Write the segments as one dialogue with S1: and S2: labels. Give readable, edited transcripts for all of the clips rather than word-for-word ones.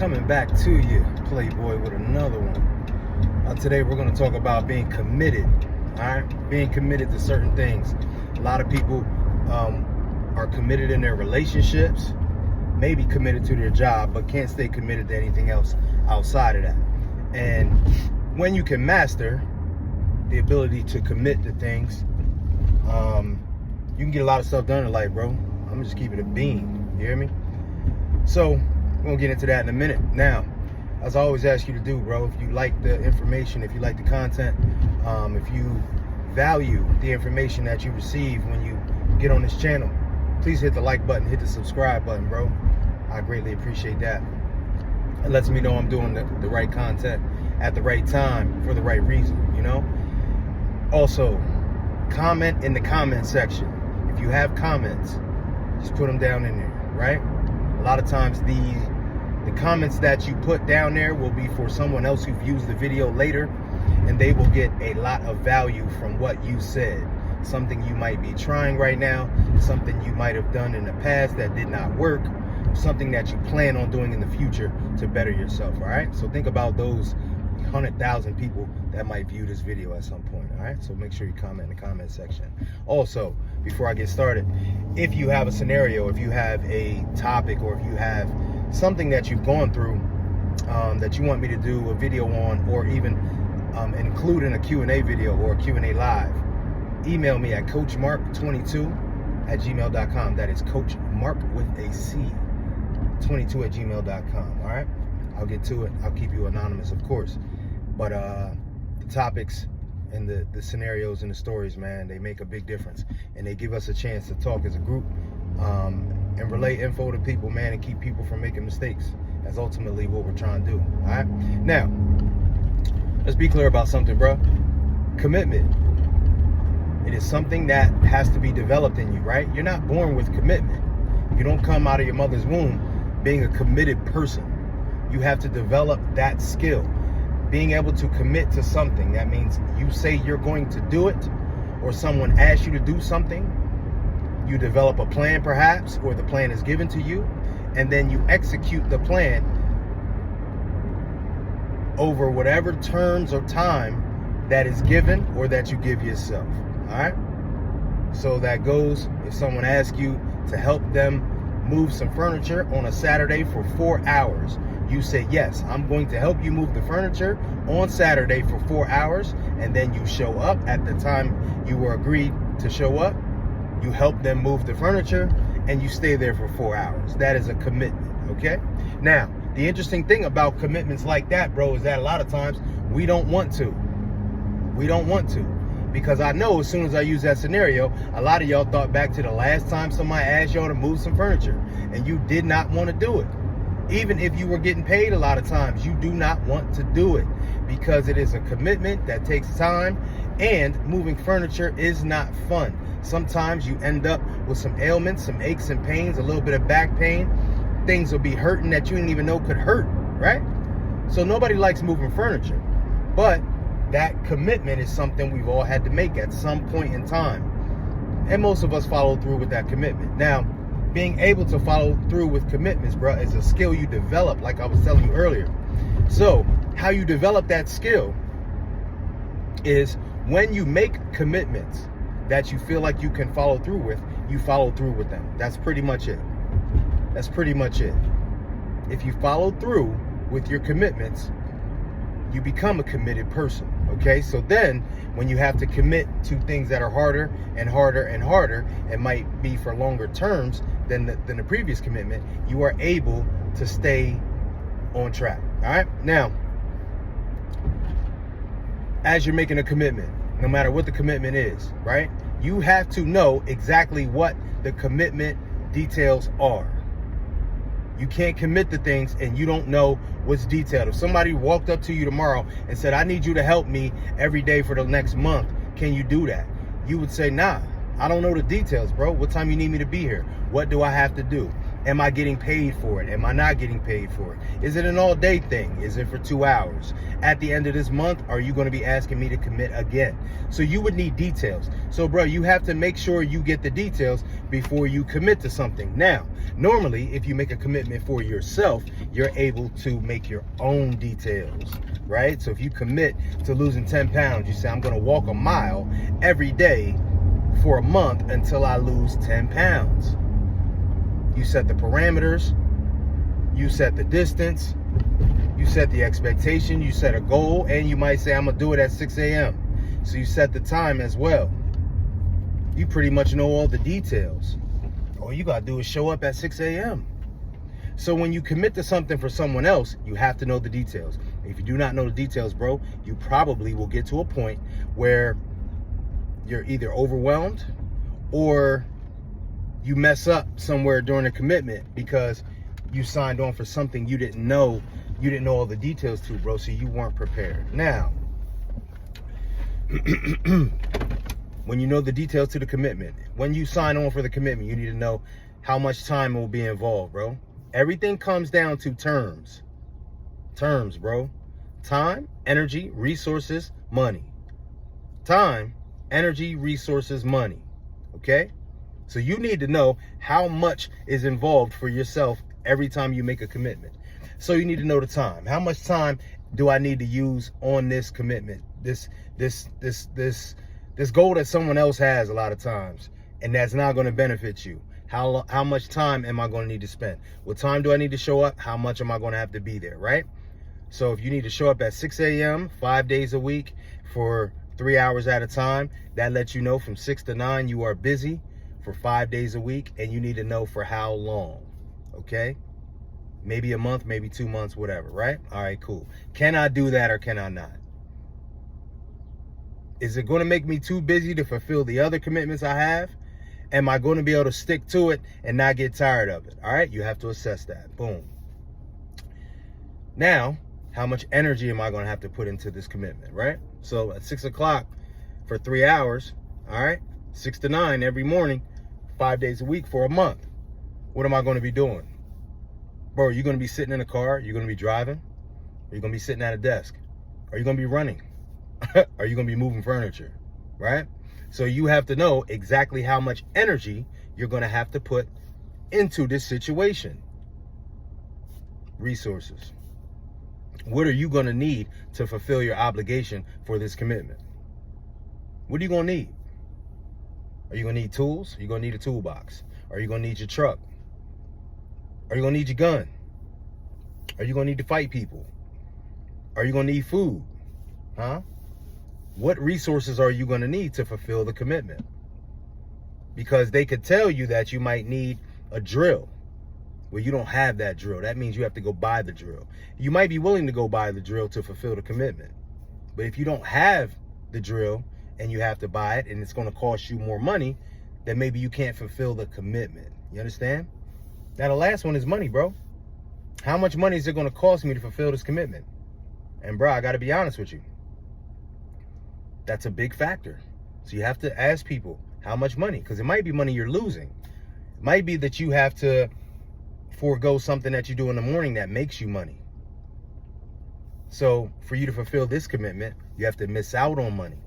S1: Coming back to you, Playboy, with another one. Today we're going to talk about being committed. All right, being committed to certain things. A lot of people are committed in their relationships, maybe committed to their job, but can't stay committed to anything else outside of that. And when you can master the ability to commit to things, you can get a lot of stuff done in life, bro. I'm gonna just keep it a bean. You hear me? So we're gonna get into that in a minute. Now, as I always ask you to do, bro, if you like the information, if you like the content, if you value the information that you receive when you get on this channel, please hit the like button, hit the subscribe button, bro. I greatly appreciate that. It lets me know I'm doing the right content at the right time for the right reason, you know? Also, comment in the comment section. If you have comments, just put them down in there, right? A lot of times the comments that you put down there will be for someone else who views the video later, and they will get a lot of value from what you said. Something you might be trying right now, something you might have done in the past that did not work, something that you plan on doing in the future to better yourself, all right? So think about those 100,000 people that might view this video at some point, all right? So make sure you comment in the comment section. Also, before I get started, if you have a scenario, if you have a topic, or if you have something that you've gone through that you want me to do a video on, or even include in a Q&A video or a Q&A live, email me at coachmark22@gmail.com. That is Coach Mark with a C, 22@gmail.com. All right, I'll get to it. I'll keep you anonymous, of course, but the topics and the scenarios and the stories, man, they make a big difference, and they give us a chance to talk as a group and relay info to people, man, and keep people from making mistakes. That's ultimately what we're trying to do. All right, now let's be clear about something, bro. Commitment, it is something that has to be developed in you, right? You're not born with commitment. You don't come out of your mother's womb being a committed person. You have to develop that skill. Being able to commit to something, that means you say you're going to do it, or someone asks you to do something. You develop a plan perhaps, or the plan is given to you, and then you execute the plan over whatever terms or time that is given or that you give yourself. All right, so that goes, if someone asks you to help them move some furniture on a Saturday for 4 hours, you say, yes, I'm going to help you move the furniture on Saturday for 4 hours, and then you show up at the time you were agreed to show up. You help them move the furniture, and you stay there for 4 hours. That is a commitment, okay? Now, the interesting thing about commitments like that, bro, is that a lot of times we don't want to. We don't want to. Because I know as soon as I use that scenario, a lot of y'all thought back to the last time somebody asked y'all to move some furniture, and you did not want to do it. Even if you were getting paid, a lot of times you do not want to do it, because it is a commitment that takes time, and moving furniture is not fun. Sometimes you end up with some ailments, some aches and pains, a little bit of back pain. Things will be hurting that you didn't even know could hurt, right? So nobody likes moving furniture, but that commitment is something we've all had to make at some point in time. And most of us follow through with that commitment. Now, being able to follow through with commitments, bro, is a skill you develop, like I was telling you earlier. So how you develop that skill is when you make commitments that you feel like you can follow through with, you follow through with them. That's pretty much it. That's pretty much it. If you follow through with your commitments, you become a committed person, okay? So then when you have to commit to things that are harder and harder and harder, it might be for longer terms than the previous commitment, you are able to stay on track, all right? Now, as you're making a commitment, no matter what the commitment is, right? You have to know exactly what the commitment details are. You can't commit to things and you don't know what's detailed. If somebody walked up to you tomorrow and said, I need you to help me every day for the next month, can you do that? You would say, nah, I don't know the details, bro. What time you need me to be here? What do I have to do? Am I getting paid for it? Am I not getting paid for it? Is it an all-day thing? Is it for 2 hours? At the end of this month, are you going to be asking me to commit again? So you would need details. So, bro, you have to make sure you get the details before you commit to something. Now, normally, if you make a commitment for yourself, you're able to make your own details, right? So if you commit to losing 10 pounds, you say, I'm going to walk a mile every day for a month until I lose 10 pounds. You set the parameters, you set the distance, you set the expectation, you set a goal, and you might say, I'm gonna do it at 6 a.m. So you set the time as well. You pretty much know all the details. All you gotta do is show up at 6 a.m. So when you commit to something for someone else, you have to know the details. If you do not know the details, bro, you probably will get to a point where you're either overwhelmed or you mess up somewhere during a commitment because you signed on for something you didn't know all the details to, bro, so you weren't prepared. Now, when you know the details to the commitment, when you sign on for the commitment, you need to know how much time will be involved, bro. Everything comes down to terms. Terms, bro. Time, energy, resources, money. Time, energy, resources, money. Okay? So you need to know how much is involved for yourself every time you make a commitment. So you need to know the time. How much time do I need to use on this commitment? This goal that someone else has a lot of times, and that's not going to benefit you. How much time am I going to need to spend? What time do I need to show up? How much am I going to have to be there, right? So if you need to show up at 6 a.m., 5 days a week for 3 hours at a time, that lets you know from 6 to 9 you are busy for 5 days a week, and you need to know for how long, okay? Maybe a month, maybe 2 months, whatever, right? All right, cool. Can I do that or can I not? Is it going to make me too busy to fulfill the other commitments I have? Am I going to be able to stick to it and not get tired of it? All right, you have to assess that. Boom. Now, how much energy am I going to have to put into this commitment, right? So at 6 o'clock for 3 hours, all right, 6 to 9 every morning, 5 days a week for a month. What am I going to be doing? Bro, are you going to be sitting in a car? Are you going to be driving? Are you going to be sitting at a desk? Are you going to be running? Are you going to be moving furniture? Right? So you have to know exactly how much energy you're going to have to put into this situation. Resources. What are you going to need to fulfill your obligation for this commitment? What are you going to need? Are you going to need tools? Are you going to need a toolbox? Are you going to need your truck? Are you going to need your gun? Are you going to need to fight people? Are you going to need food? Huh? What resources are you going to need to fulfill the commitment? Because they could tell you that you might need a drill. Well, you don't have that drill. That means you have to go buy the drill. You might be willing to go buy the drill to fulfill the commitment. But if you don't have the drill and you have to buy it and it's going to cost you more money, then maybe you can't fulfill the commitment. You understand? Now, the last one is money, bro. How much money is it going to cost me to fulfill this commitment? And, bro, I got to be honest with you. That's a big factor. So you have to ask people, how much money? Because it might be money you're losing. It might be that you have to forego something that you do in the morning that makes you money. So for you to fulfill this commitment, you have to miss out on money.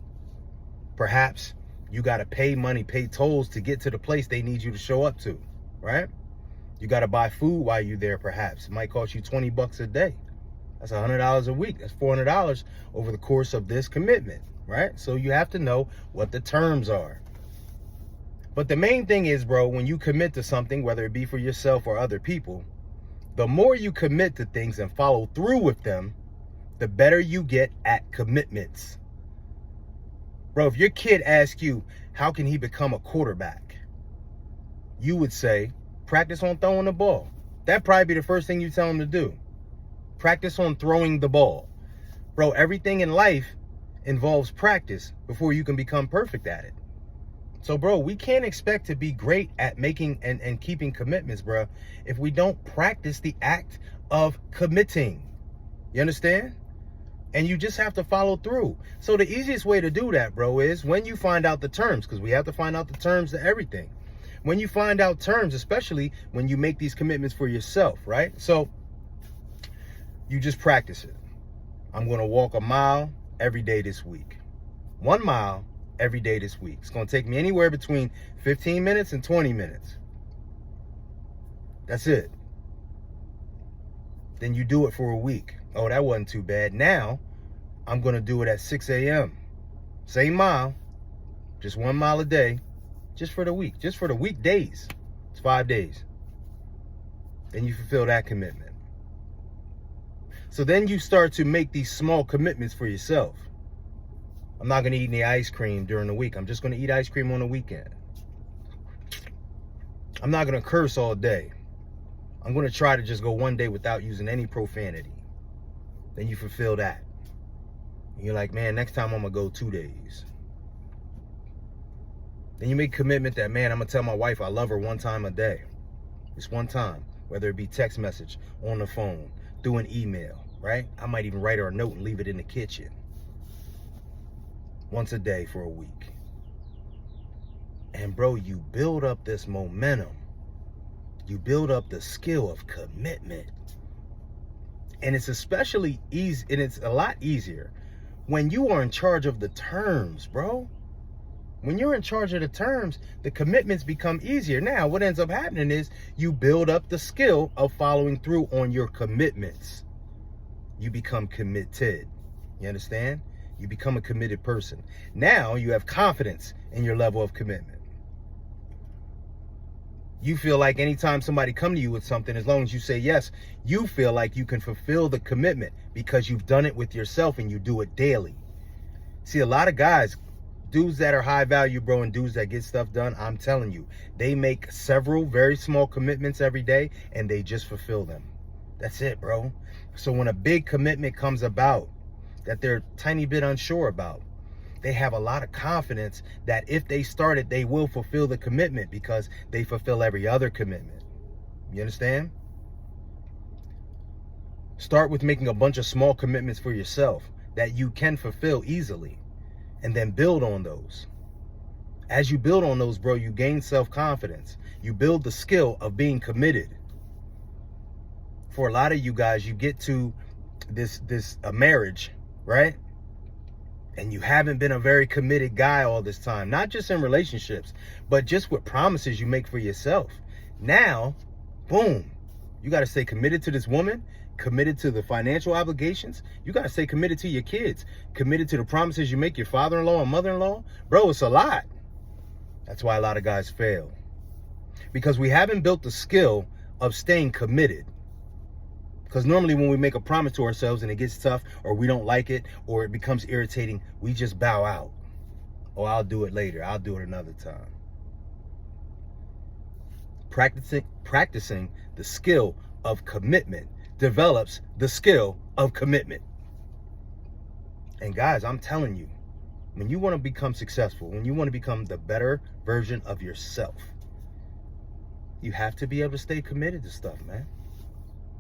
S1: Perhaps you got to pay money, pay tolls to get to the place they need you to show up to, right? You got to buy food while you're there, perhaps. It might cost you $20 a day. That's $100 a week. That's $400 over the course of this commitment, right? So you have to know what the terms are. But the main thing is, bro, when you commit to something, whether it be for yourself or other people, the more you commit to things and follow through with them, the better you get at commitments. Bro, if your kid asks you, how can he become a quarterback? You would say, practice on throwing the ball. That'd probably be the first thing you tell him to do. Practice on throwing the ball. Bro, everything in life involves practice before you can become perfect at it. So, bro, we can't expect to be great at making and keeping commitments, bro, if we don't practice the act of committing. You understand? And you just have to follow through. So the easiest way to do that, bro, is when you find out the terms, because we have to find out the terms to everything. when you find out terms, especially when you make these commitments for yourself, right? So you just practice it. I'm going to walk a mile every day this week. 1 mile every day this week. It's going to take me anywhere between 15 minutes and 20 minutes. That's it. Then you do it for a week. Oh, that wasn't too bad. Now, I'm going to do it at 6 a.m. Same mile, just 1 mile a day, just for the week, just for the weekdays. It's 5 days. Then you fulfill that commitment. So then you start to make these small commitments for yourself. I'm not going to eat any ice cream during the week. I'm just going to eat ice cream on the weekend. I'm not going to curse all day. I'm going to try to just go 1 day without using any profanity. Then you fulfill that. And you're like, man, next time I'm going to go 2 days. Then you make a commitment that, man, I'm going to tell my wife I love her 1 time a day. Just 1 time. Whether it be text message, on the phone, through an email, right? I might even write her a note and leave it in the kitchen. Once a day for a week. And bro, you build up this momentum. You build up the skill of commitment. And it's especially easy, and it's a lot easier when you are in charge of the terms, bro. When you're in charge of the terms, the commitments become easier. Now, what ends up happening is you build up the skill of following through on your commitments. You become committed. You understand? You become a committed person. Now you have confidence in your level of commitment. You feel like anytime somebody come to you with something, as long as you say yes, you feel like you can fulfill the commitment because you've done it with yourself and you do it daily. See, a lot of guys, dudes that are high value, bro, and dudes that get stuff done, I'm telling you, they make several very small commitments every day and they just fulfill them. That's it, bro. So when a big commitment comes about that they're a tiny bit unsure about, they have a lot of confidence that if they start it, they will fulfill the commitment because they fulfill every other commitment. You understand? Start with making a bunch of small commitments for yourself that you can fulfill easily, and then build on those. As you build on those, bro, you gain self-confidence. You build the skill of being committed. For a lot of you guys, you get to this marriage, right? And you haven't been a very committed guy all this time, not just in relationships, but just with promises you make for yourself. Now, boom, you got to stay committed to this woman, committed to the financial obligations. You got to stay committed to your kids, committed to the promises you make your father-in-law and mother-in-law. Bro, it's a lot. That's why a lot of guys fail. Because we haven't built the skill of staying committed. Because normally when we make a promise to ourselves and it gets tough, or we don't like it, or it becomes irritating, we just bow out. Oh, I'll do it later. I'll do it another time. Practicing the skill of commitment develops the skill of commitment. And guys, I'm telling you, when you want to become successful, when you want to become the better version of yourself, you have to be able to stay committed to stuff, man.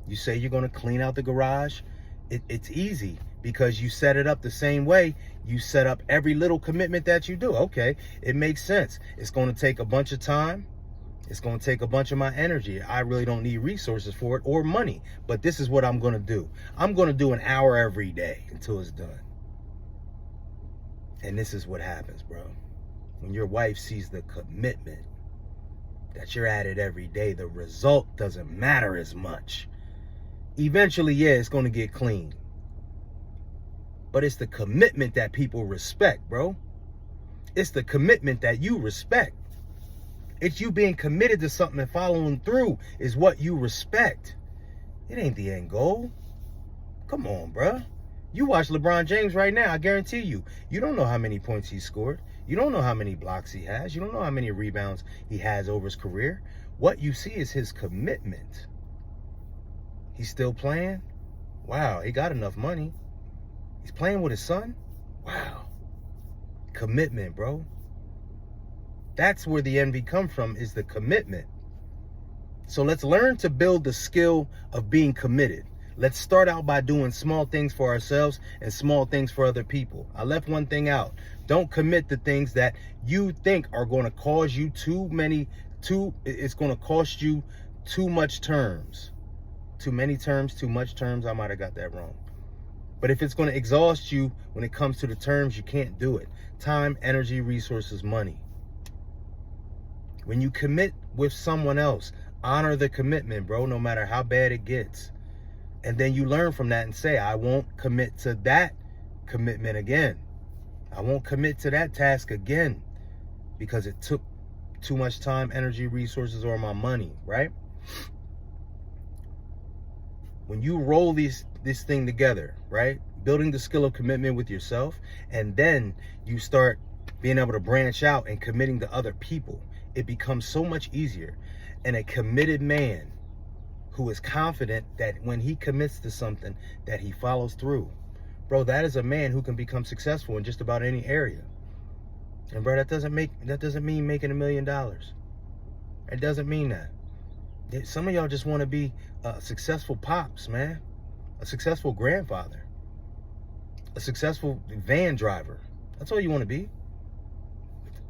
S1: You say you're going to clean out the garage. It's easy because you set it up the same way you set up every little commitment that you do. Okay, it makes sense. It's going to take a bunch of time. It's going to take a bunch of my energy. I really don't need resources for it or money, but this is what I'm going to do. I'm going to do an hour every day until it's done. And this is what happens, bro. When your wife sees the commitment that you're at it every day, the result doesn't matter as much. Eventually, yeah, it's going to get clean. But it's the commitment that people respect, bro. It's the commitment that you respect. It's you being committed to something and following through is what you respect. It ain't the end goal. Come on, bro. You watch LeBron James right now, I guarantee you, you don't know how many points he scored. You don't know how many blocks he has. You don't know how many rebounds he has over his career. What you see is his commitment. He's still playing? Wow, he got enough money. He's playing with his son? Wow. Commitment, bro. That's where the envy comes from, is the commitment. So let's learn to build the skill of being committed. Let's start out by doing small things for ourselves and small things for other people. I left one thing out. Don't commit to things that you think are going to cause you too it's going to cost you too much terms. Too many terms, too much terms. I might have got that wrong. But if it's going to exhaust you when it comes to the terms, you can't do it. Time, energy, resources, money. When you commit with someone else, honor the commitment, bro, no matter how bad it gets. And then you learn from that and say, I won't commit to that commitment again. I won't commit to that task again because it took too much time, energy, resources, or my money, right? When you roll this thing together, right? Building the skill of commitment with yourself, and then you start being able to branch out and committing to other people, it becomes so much easier. And a committed man who is confident that when he commits to something, that he follows through. Bro, that is a man who can become successful in just about any area. And bro, that doesn't mean making $1 million. It doesn't mean that. Some of y'all just want to be successful pops, man. A successful grandfather. A successful van driver. That's all you want to be.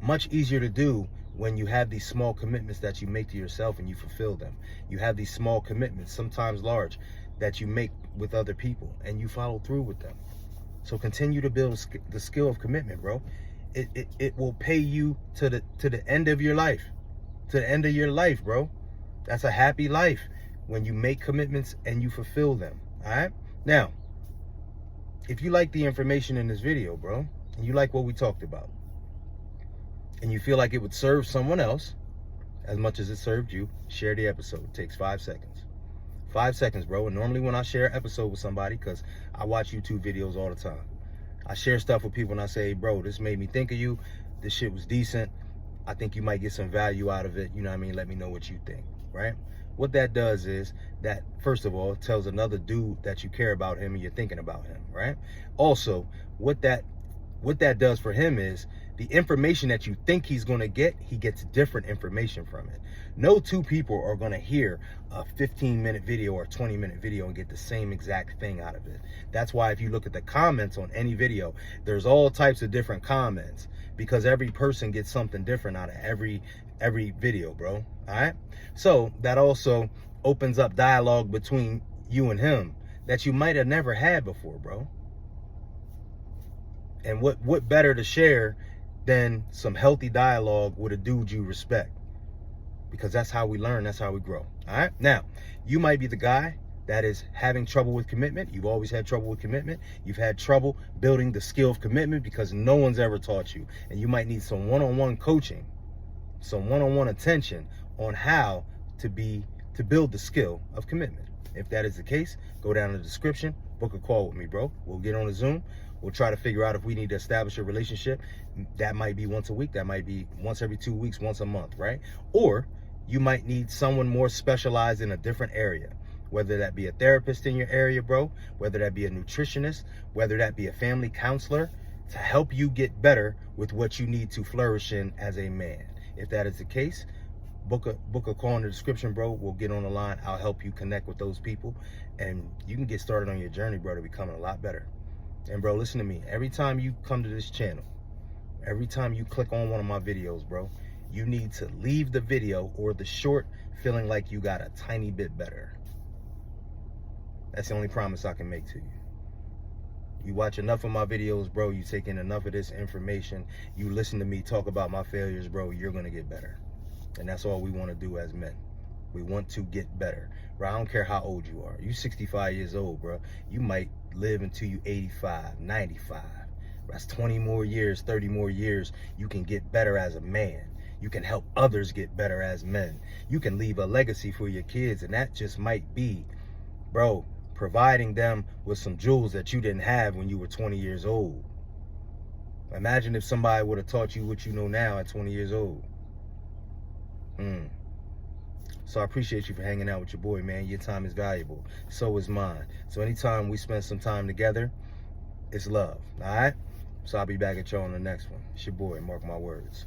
S1: Much easier to do when you have these small commitments that you make to yourself and you fulfill them. You have these small commitments, sometimes large, that you make with other people and you follow through with them. So continue to build the skill of commitment, bro. It will pay you to the end of your life. To the end of your life, bro. That's a happy life when you make commitments and you fulfill them. All right? Now, if you like the information in this video, bro, and you like what we talked about, and you feel like it would serve someone else as much as it served you, share the episode. It takes 5 seconds. 5 seconds, bro. And normally when I share an episode with somebody, because I watch YouTube videos all the time, I share stuff with people and I say, bro, this made me think of you. This shit was decent. I think you might get some value out of it. You know what I mean? Let me know what you think, right? What that does is that, first of all, it tells another dude that you care about him and you're thinking about him, right? Also, what that does for him is the information that you think he's going to get, he gets different information from it. No two people are going to hear a 15-minute video or a 20-minute video and get the same exact thing out of it. That's why if you look at the comments on any video, there's all types of different comments because every person gets something different out of every video, bro. All right? So that also opens up dialogue between you and him that you might have never had before, bro. And what better to share than some healthy dialogue with a dude you respect? Because that's how we learn, that's how we grow. All right? Now, you might be the guy that is having trouble with commitment. You've always had trouble with commitment. You've had trouble building the skill of commitment because no one's ever taught you. And you might need some one-on-one coaching, some one-on-one attention on how to build the skill of commitment. If that is the case, go down in the description, book a call with me, bro. We'll get on a Zoom. We'll try to figure out if we need to establish a relationship. That might be once a week. That might be once every 2 weeks, once a month, right? Or you might need someone more specialized in a different area, whether that be a therapist in your area, bro, whether that be a nutritionist, whether that be a family counselor, to help you get better with what you need to flourish in as a man. If that is the case, book a call in the description, bro. We'll get on the line. I'll help you connect with those people, and you can get started on your journey, bro, to becoming a lot better. And bro, listen to me. Every time you come to this channel, every time you click on one of my videos, bro, you need to leave the video or the short feeling like you got a tiny bit better. That's the only promise I can make to you. You watch enough of my videos, bro, you take in enough of this information, you listen to me talk about my failures, bro, you're going to get better. And that's all we want to do as men. We want to get better. Bro, I don't care how old you are. You 65 years old, bro. You might live until you 85, 95. That's 20 more years, 30 more years. You can get better as a man. You can help others get better as men. You can leave a legacy for your kids, and that just might be, bro, providing them with some jewels that you didn't have when you were 20 years old. Imagine if somebody would have taught you what you know now at 20 years old. So I appreciate you for hanging out with your boy, man. Your time is valuable. So is mine. So anytime we spend some time together, it's love. All right? So I'll be back at y'all on the next one. It's your boy, mark my words.